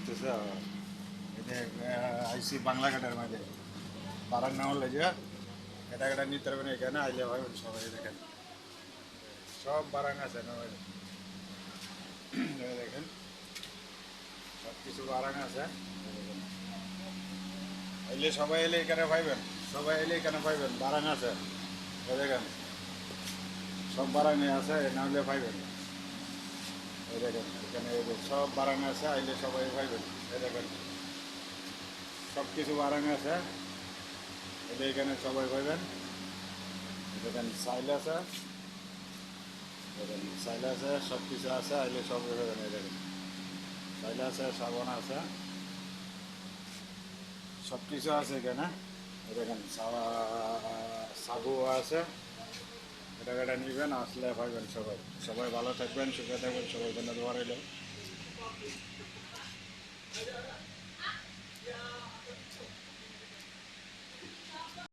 আসতেছে এতে আইসি বাংলাঘাটের মাঝে বারাং নাম হলে যে এটা নিতে পারবেন এখানে আইলে ভাবেন সবাই দেখেন সব বারাং আছে না দেখেন সব কিছু বারাং আছে এলে সবাই এলে এখানে পাইবেন সবাই এলে এখানে পাইবেন বারাং আছে দেখেন সব বারাঙে আছে না হলে পাইবেন এই দেখেন এখানে সব বারাং আছে আইলে সবাই পাইবেন এই দেখেন সব কিছু বারাং আছে এলে এখানে সবাই পাইবেন দেখেন সাইল আছে দেখেন সাইল আছে সব কিছু আছে আইলে সবাই পাইবেন এই দেখেন সাইল আছে সাবান আছে সব কিছু আছে এখানে দেখেন সাবু আছে এটা নেবেন আসলে পাইবেন সবাই সবাই ভালো থাকবেন সুখে থাকবেন সবাই জন্য দোয়া রইল